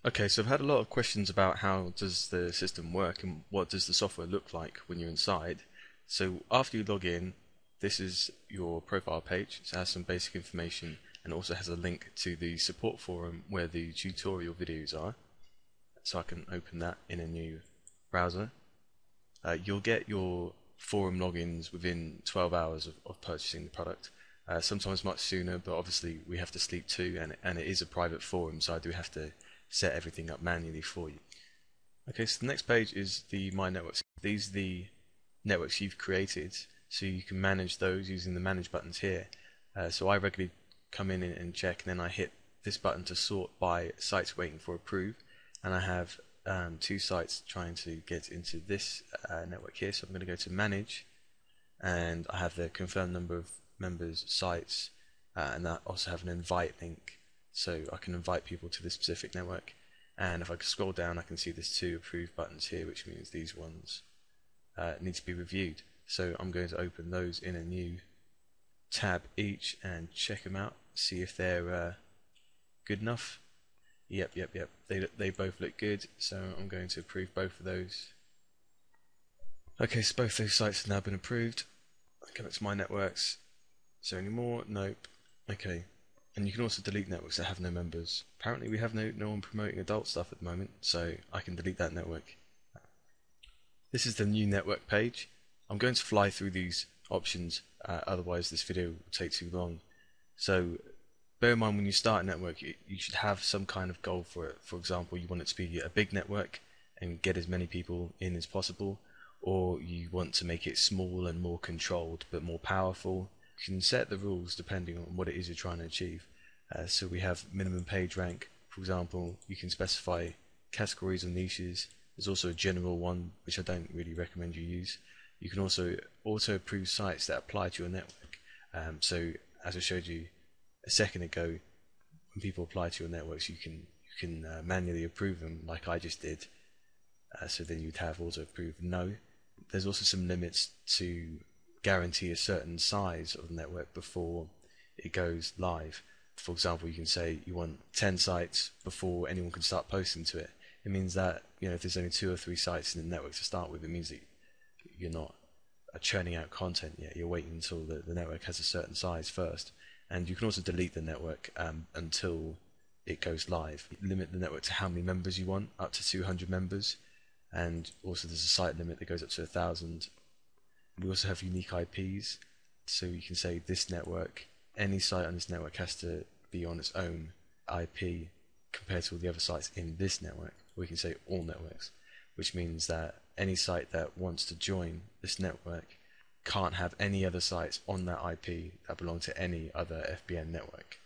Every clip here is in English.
Okay, so I've had a lot of questions about how does the system work and what does the software look like when you're inside. So after you log in, this is your profile page. So it has some basic information and also has a link to the support forum where the tutorial videos are. So I can open that in a new browser. You'll get your forum logins within 12 hours of purchasing the product. Sometimes much sooner, but obviously we have to sleep too, and it is a private forum, so I do have to set everything up manually for you. Okay, so the next page is the My Networks. These are the networks you've created, so you can manage those using the Manage buttons here. So I regularly come in and check, and then I hit this button to sort by sites waiting for approve, and I have two sites trying to get into this network here. So I'm going to go to Manage, and I have the confirmed number of members, sites, and I also have an invite link, so I can invite people to this specific network. And if I scroll down, I can see there's two approve buttons here, which means these ones need to be reviewed. So I'm going to open those in a new tab each and check them out, see if they're good enough. Yep. They both look good, so I'm going to approve both of those. Okay, so both those sites have now been approved. Okay, that's My Networks. So any more? Nope. Okay. And you can also delete networks that have no members. Apparently we have no one promoting adult stuff at the moment, so I can delete that network. This is the new network page. I'm going to fly through these options, otherwise this video will take too long. So bear in mind, when you start a network, you should have some kind of goal for it. For example, you want it to be a big network and get as many people in as possible, or you want to make it small and more controlled but more powerful. You can set the rules depending on what it is you're trying to achieve. So we have minimum page rank. For example, you can specify categories or niches. There's also a general one, which I don't really recommend you use. You can also auto approve sites that apply to your network. So as I showed you a second ago, when people apply to your networks, you can manually approve them like I just did. So then you'd have auto approve no. There's also some limits to guarantee a certain size of the network before it goes live. For example, you can say you want 10 sites before anyone can start posting to it. It means that, if there's only 2 or 3 sites in the network to start with, it means that you're not churning out content yet. You're waiting until the network has a certain size first. And you can also delete the network until it goes live. Limit the network to how many members you want, up to 200 members. And also there's a site limit that goes up to 1,000. We also have unique IPs, so you can say this network, any site on this network has to be on its own IP compared to all the other sites in this network. We can say all networks, which means that any site that wants to join this network can't have any other sites on that IP that belong to any other FBN network.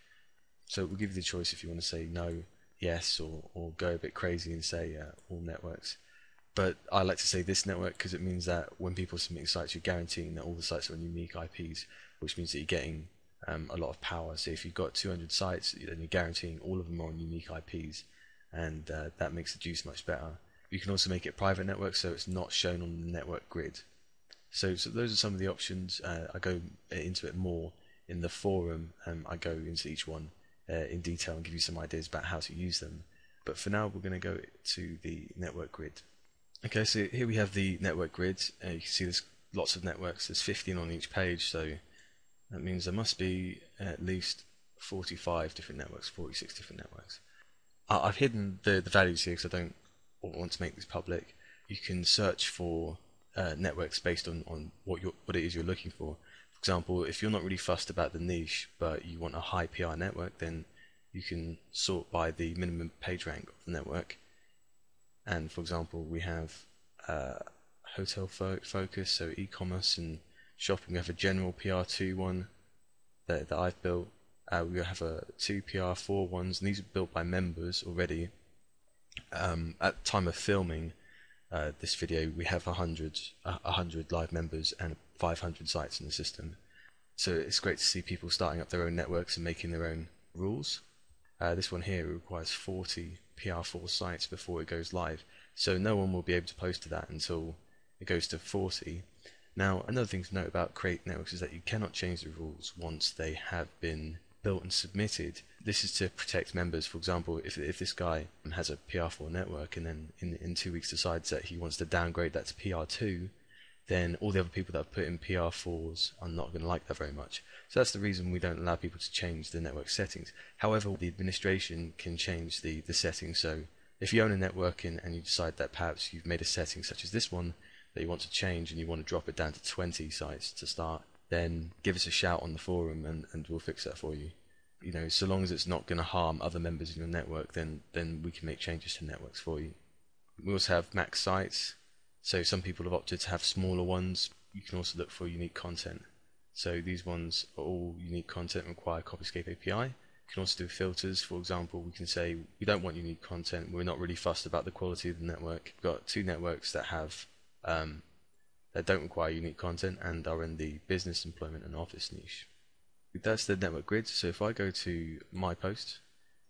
So we'll give you the choice if you want to say no, yes, or go a bit crazy and say all networks. But I like to say this network because it means that when people submit sites, you're guaranteeing that all the sites are on unique IPs, which means that you're getting a lot of power. So if you've got 200 sites, then you're guaranteeing all of them are on unique IPs, and that makes the juice much better. You can also make it a private network, so it's not shown on the network grid. So those are some of the options. I go into it more in the forum. I go into each one in detail and give you some ideas about how to use them. But for now, we're going to go to the network grid. Okay, so here we have the network grid. You can see there's lots of networks. There's 15 on each page, so that means there must be at least 45 different networks, 46 different networks. I've hidden the values here because I don't want to make this public. You can search for networks based on what it is you're looking for. For example, if you're not really fussed about the niche, but you want a high PR network, then you can sort by the minimum page rank of the network. And for example, we have hotel focus, so e-commerce and shopping. We have a general PR2 one that I've built. We have a 2 PR4 ones, and these are built by members already. At the time of filming this video, we have 100 live members and 500 sites in the system. So it's great to see people starting up their own networks and making their own rules. This one here requires 40 PR4 sites before it goes live, so no one will be able to post to that until it goes to 40. Now, another thing to note about create networks is that you cannot change the rules once they have been built and submitted. This is to protect members. For example, if this guy has a PR4 network and then in 2 weeks decides that he wants to downgrade that to PR2, then all the other people that have put in PR4s are not going to like that very much. So that's the reason we don't allow people to change the network settings. However, the administration can change the settings. So if you own a network and you decide that perhaps you've made a setting such as this one that you want to change and you want to drop it down to 20 sites to start, then give us a shout on the forum and we'll fix that for you. You know, so long as it's not going to harm other members in your network, then we can make changes to networks for you. We also have max sites. So some people have opted to have smaller ones. You can also look for unique content. So these ones are all unique content and require Copyscape API. You can also do filters. For example, we can say we don't want unique content. We're not really fussed about the quality of the network. We've got 2 networks that have that don't require unique content and are in the business, employment and office niche. That's the network grid. So if I go to my post,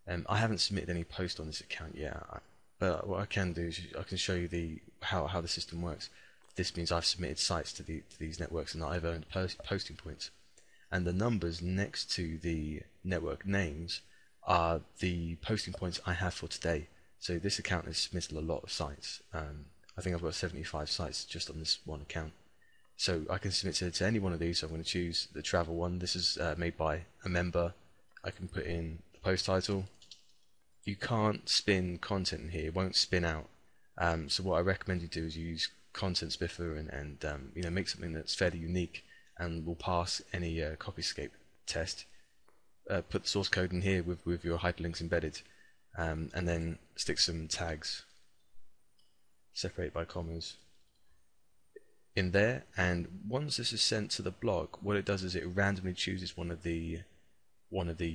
I haven't submitted any post on this account yet, but what I can do is I can show you how the system works. This means I've submitted sites to these networks and I've earned posting points. And the numbers next to the network names are the posting points I have for today. So this account has submitted a lot of sites. I think I've got 75 sites just on this one account. So I can submit to any one of these. So I'm going to choose the travel one. This is made by a member. I can put in the post title. You can't spin content in here. It won't spin out. So what I recommend you do is you use Content Spiffer and you know, make something that's fairly unique and will pass any Copyscape test. Put the source code in here with your hyperlinks embedded, and then stick some tags separated by commas in there. And once this is sent to the blog, what it does is it randomly chooses one of the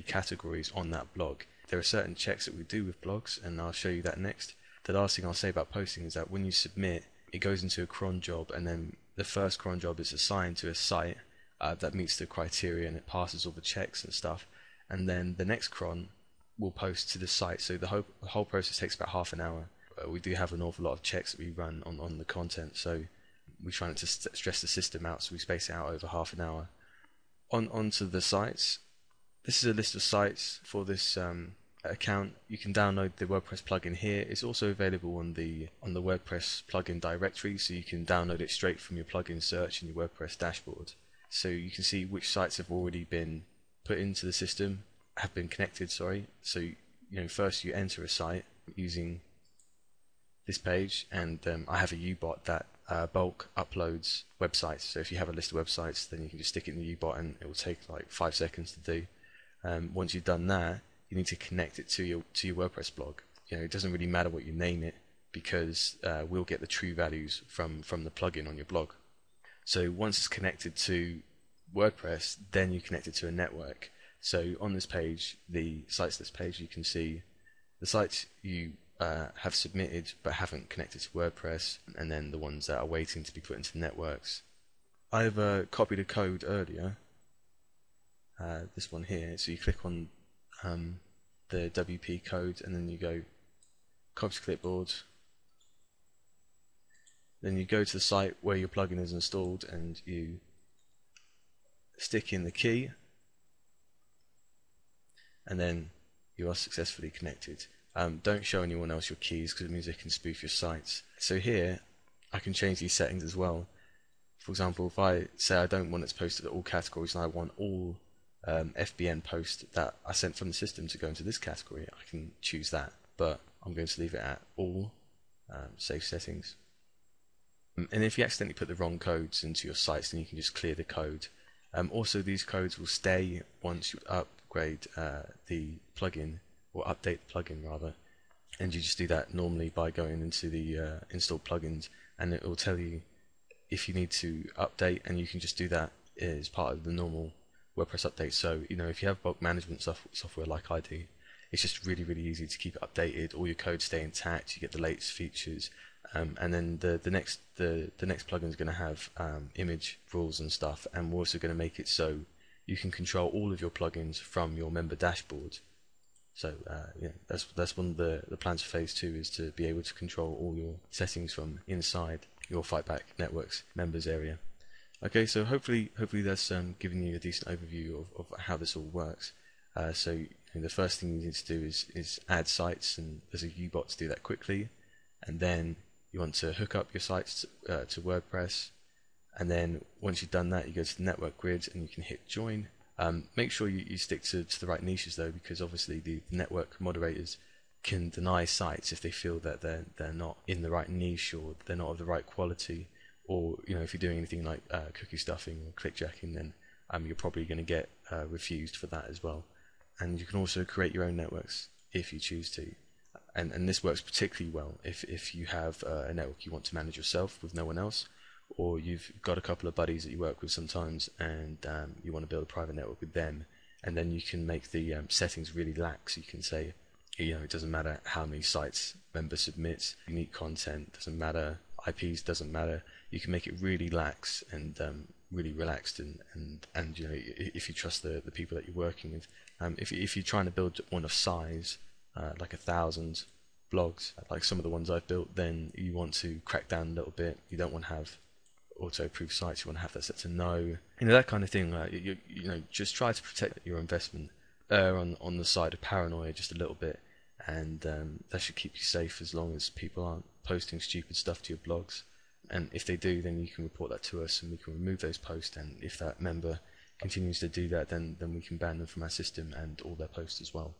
categories on that blog. There are certain checks that we do with blogs, and I'll show you that next. The last thing I'll say about posting is that when you submit, it goes into a cron job, and then the first cron job is assigned to a site that meets the criteria and it passes all the checks and stuff, and then the next cron will post to the site. So the whole process takes about half an hour. We do have an awful lot of checks that we run on the content, so we try not to stress the system out, so we space it out over half an hour. Onto the sites. This is a list of sites for this account. You can download the WordPress plugin here. It's also available on the WordPress plugin directory, so you can download it straight from your plugin search in your WordPress dashboard. So you can see which sites have already been put into the system, have been connected, sorry. So you know, first you enter a site using this page, and I have a U-bot that bulk uploads websites. So if you have a list of websites, then you can just stick it in the U-bot and it will take like 5 seconds to do. Once you've done that, you need to connect it to your WordPress blog. You know, it doesn't really matter what you name it, because we'll get the true values from the plugin on your blog. So once it's connected to WordPress, then you connect it to a network. So on this page, the sites list page, you can see the sites you have submitted but haven't connected to WordPress, and then the ones that are waiting to be put into networks. I've copied a code earlier, this one here. So you click on the WP code, and then you go copy to clipboard. Then you go to the site where your plugin is installed and you stick in the key, and then you are successfully connected. Don't show anyone else your keys, because it means they can spoof your sites. So here I can change these settings as well. For example, if I say I don't want it to post to all categories and I want all FBN posts that I sent from the system to go into this category, I can choose that, but I'm going to leave it at all, save settings. And if you accidentally put the wrong codes into your sites, then you can just clear the code. Also, these codes will stay once you upgrade the plugin, or update the plugin rather, and you just do that normally by going into the installed plugins, and it will tell you if you need to update, and you can just do that as part of the normal WordPress update. So you know, if you have bulk management software like I do, it's just really easy to keep it updated. All your codes stay intact, you get the latest features, and then the next plugin is going to have image rules and stuff, and we're also going to make it so you can control all of your plugins from your member dashboard. So yeah, that's one of the plans for phase 2, is to be able to control all your settings from inside your Fightback Networks members area. Okay, so hopefully that's given you a decent overview of how this all works. The first thing you need to do is add sites, and there's a U-bot to do that quickly. And then you want to hook up your sites to WordPress. And then once you've done that, you go to the network grid and you can hit join. Make sure you stick to the right niches though, because obviously the network moderators can deny sites if they feel that they're not in the right niche, or they're not of the right quality, or if you're doing anything like cookie stuffing or clickjacking, then you're probably going to get refused for that as well. And you can also create your own networks if you choose to. And this works particularly well if you have a network you want to manage yourself with no one else, or you've got a couple of buddies that you work with sometimes, and you want to build a private network with them. And then you can make the settings really lax. You can say, it doesn't matter how many sites members submit, unique content doesn't matter, IPs doesn't matter. You can make it really lax and really relaxed, and if you trust the people that you're working with. If you're trying to build one of size, like 1,000 blogs, like some of the ones I've built, then you want to crack down a little bit. You don't want to have auto-approve sites. You want to have that set to no. That kind of thing. Just try to protect your investment. Err on the side of paranoia just a little bit, and that should keep you safe as long as people aren't posting stupid stuff to your blogs. And if they do, then you can report that to us, and we can remove those posts. And if that member continues to do that, then we can ban them from our system and all their posts as well.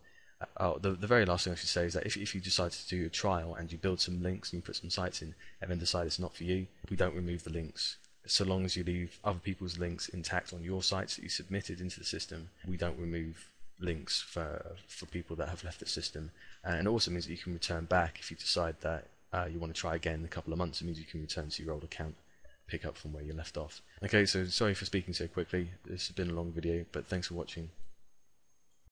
The very last thing I should say is that if you decide to do a trial and you build some links and you put some sites in, and then decide it's not for you, we don't remove the links. So long as you leave other people's links intact on your sites that you submitted into the system, we don't remove links for people that have left the system. And it also means that you can return back if you decide that you want to try again in a couple of months. It means you can return to your old account, pick up from where you left off. Okay, so sorry for speaking so quickly. This has been a long video, but thanks for watching.